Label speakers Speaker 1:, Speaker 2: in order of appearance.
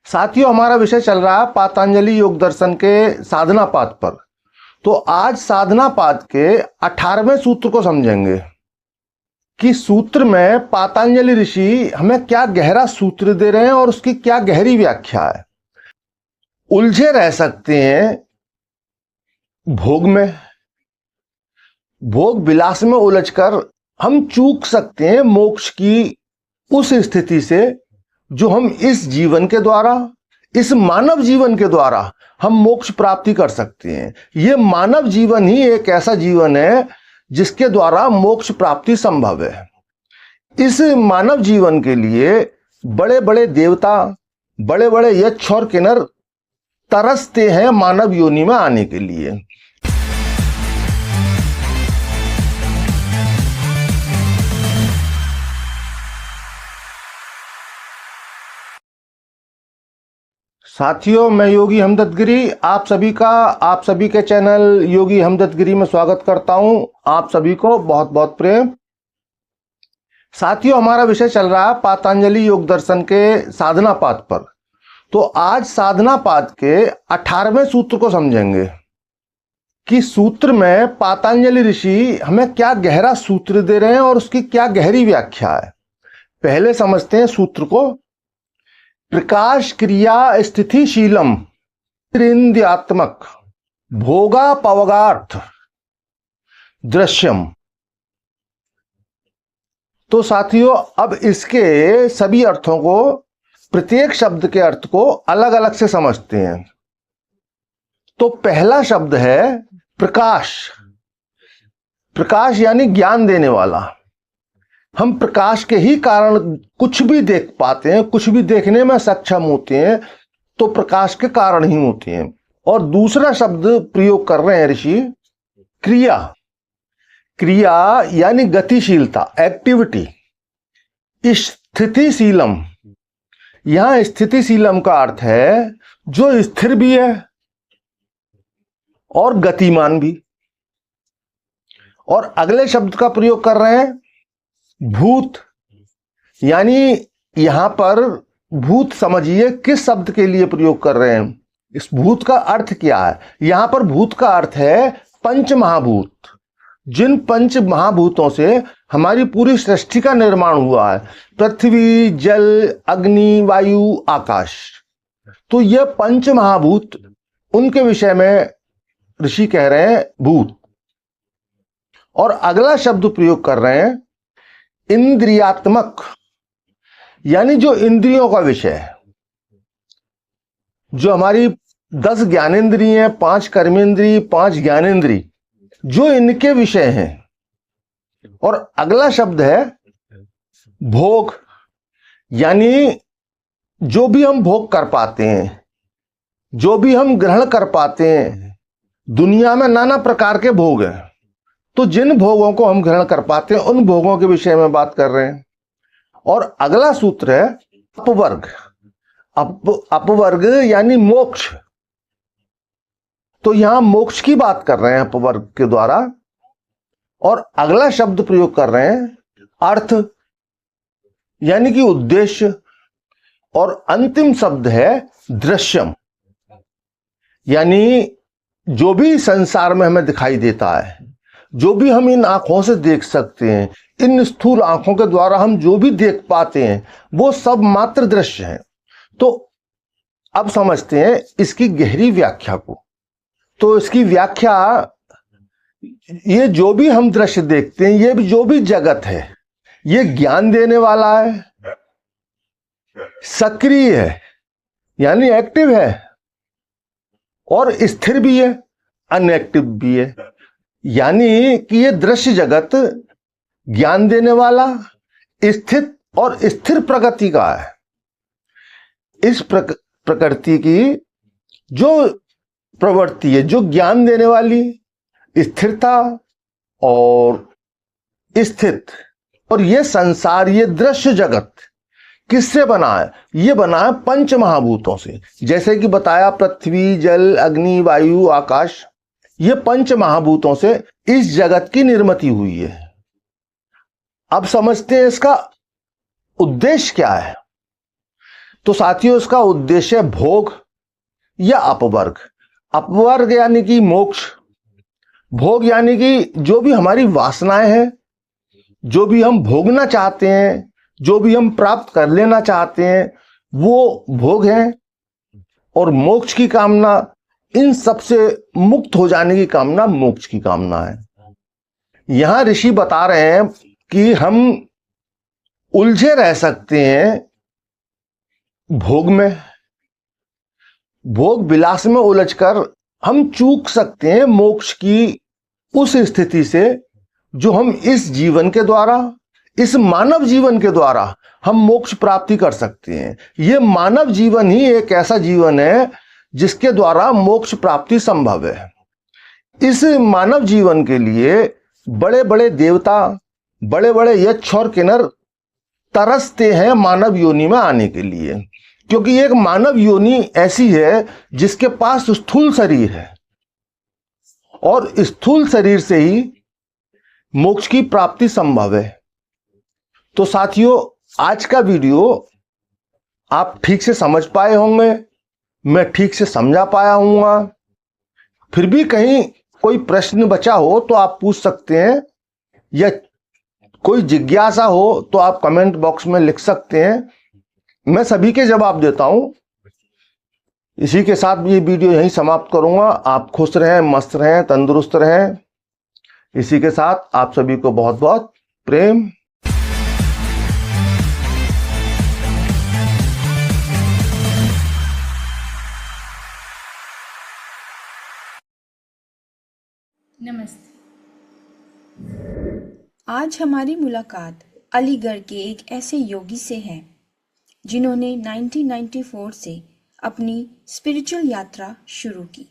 Speaker 1: साथियों, हमारा विषय चल रहा है पातंजलि योग दर्शन के साधना पाद पर। तो आज साधना पाद के 18वें सूत्र को समझेंगे कि सूत्र में पातंजलि ऋषि हमें क्या गहरा सूत्र दे रहे हैं और उसकी क्या गहरी व्याख्या है। उलझे रह सकते हैं भोग में, भोग विलास में उलझकर हम चूक सकते हैं मोक्ष की उस स्थिति से जो हम इस जीवन के द्वारा, इस मानव जीवन के द्वारा हम मोक्ष प्राप्ति कर सकते हैं। यह मानव जीवन ही एक ऐसा जीवन है जिसके द्वारा मोक्ष प्राप्ति संभव है। इस मानव जीवन के लिए बड़े बड़े देवता, बड़े बड़े यक्ष और किन्नर तरसते हैं मानव योनि में आने के लिए। साथियों, मैं योगी हमदर्द गिरी आप सभी के चैनल योगी हमदर्द गिरी में स्वागत करता हूं। आप सभी को बहुत बहुत प्रेम। साथियों, हमारा विषय चल रहा है पातंजलि योग दर्शन के साधना पाद पर। तो आज साधना पाद के 18वें सूत्र को समझेंगे कि सूत्र में पातंजलि ऋषि हमें क्या गहरा सूत्र दे रहे हैं और उसकी क्या गहरी व्याख्या है। पहले समझते हैं सूत्र को। प्रकाश क्रिया स्थितिशीलम त्रिन्द्यात्मक भोगापवर्गार्थ दृश्यम। तो साथियों, अब इसके सभी अर्थों को, प्रत्येक शब्द के अर्थ को अलग अलग से समझते हैं। तो पहला शब्द है प्रकाश। प्रकाश यानी ज्ञान देने वाला। हम प्रकाश के ही कारण कुछ भी देख पाते हैं, कुछ भी देखने में सक्षम होते हैं, तो प्रकाश के कारण ही होते हैं। और दूसरा शब्द प्रयोग कर रहे हैं ऋषि, क्रिया। क्रिया यानी गतिशीलता, एक्टिविटी। स्थितिशीलम, यहां स्थितिशीलम का अर्थ है जो स्थिर भी है और गतिमान भी। और अगले शब्द का प्रयोग कर रहे हैं भूत, यानी यहां पर भूत समझिए किस शब्द के लिए प्रयोग कर रहे हैं। इस भूत का अर्थ क्या है। यहां पर भूत का अर्थ है पंच महाभूत। जिन पंच महाभूतों से हमारी पूरी सृष्टि का निर्माण हुआ है, पृथ्वी, जल, अग्नि, वायु, आकाश। तो ये पंच महाभूत, उनके विषय में ऋषि कह रहे हैं भूत। और अगला शब्द प्रयोग कर रहे हैं इंद्रियात्मक, यानी जो इंद्रियों का विषय है, जो हमारी 10 ज्ञानेंद्रिय हैं, 5 कर्मेंद्रिय, 5 ज्ञानेंद्रिय, जो इनके विषय हैं। और अगला शब्द है भोग, यानी जो भी हम भोग कर पाते हैं, जो भी हम ग्रहण कर पाते हैं। दुनिया में नाना प्रकार के भोग हैं, तो जिन भोगों को हम ग्रहण कर पाते हैं उन भोगों के विषय में बात कर रहे हैं। और अगला सूत्र है अपवर्ग। अपवर्ग यानी मोक्ष। तो यहां मोक्ष की बात कर रहे हैं अपवर्ग के द्वारा। और अगला शब्द प्रयोग कर रहे हैं अर्थ, यानी कि उद्देश्य। और अंतिम शब्द है दृश्यम, यानी जो भी संसार में हमें दिखाई देता है, जो भी हम इन आंखों से देख सकते हैं, इन स्थूल आंखों के द्वारा हम जो भी देख पाते हैं, वो सब मात्र दृश्य है। तो अब समझते हैं इसकी गहरी व्याख्या को। तो इसकी व्याख्या, ये जो भी हम दृश्य देखते हैं, ये भी जो भी जगत है, ये ज्ञान देने वाला है, सक्रिय है यानी एक्टिव है, और स्थिर भी है, अनएक्टिव भी है। यानी कि ये दृश्य जगत ज्ञान देने वाला, स्थित और स्थिर प्रकृति का है। इस प्रकृति की जो प्रवृत्ति है, जो ज्ञान देने वाली, स्थिरता और स्थित, और ये संसार, ये दृश्य जगत किससे बना है। ये बना है पंच महाभूतों से। जैसे कि बताया, पृथ्वी, जल, अग्नि, वायु, आकाश, ये पंच महाभूतों से इस जगत की निर्मित हुई है। अब समझते हैं इसका उद्देश्य क्या है। तो साथियों, इसका उद्देश्य है भोग या अपवर्ग। अपवर्ग यानी कि मोक्ष, भोग यानी कि जो भी हमारी वासनाएं हैं, जो भी हम भोगना चाहते हैं, जो भी हम प्राप्त कर लेना चाहते हैं, वो भोग है। और मोक्ष की कामना, इन सबसे मुक्त हो जाने की कामना मोक्ष की कामना है। यहां ऋषि बता रहे हैं कि हम उलझे रह सकते हैं भोग में, भोग विलास में उलझकर हम चूक सकते हैं मोक्ष की उस स्थिति से जो हम इस जीवन के द्वारा, इस मानव जीवन के द्वारा हम मोक्ष प्राप्ति कर सकते हैं। यह मानव जीवन ही एक ऐसा जीवन है जिसके द्वारा मोक्ष प्राप्ति संभव है। इस मानव जीवन के लिए बड़े बड़े देवता, बड़े बड़े यक्ष और किन्नर तरसते हैं मानव योनि में आने के लिए, क्योंकि एक मानव योनि ऐसी है जिसके पास स्थूल शरीर है और स्थूल शरीर से ही मोक्ष की प्राप्ति संभव है। तो साथियों, आज का वीडियो आप ठीक से समझ पाए होंगे, मैं ठीक से समझा पाया हूँगा। फिर भी कहीं कोई प्रश्न बचा हो तो आप पूछ सकते हैं, या कोई जिज्ञासा हो तो आप कमेंट बॉक्स में लिख सकते हैं, मैं सभी के जवाब देता हूं। इसी के साथ ये वीडियो यहीं समाप्त करूंगा। आप खुश रहें, मस्त रहें, तंदुरुस्त रहें। इसी के साथ आप सभी को बहुत बहुत प्रेम।
Speaker 2: नमस्ते। आज हमारी मुलाकात अलीगढ़ के एक ऐसे योगी से है जिन्होंने 1994 से अपनी स्पिरिचुअल यात्रा शुरू की।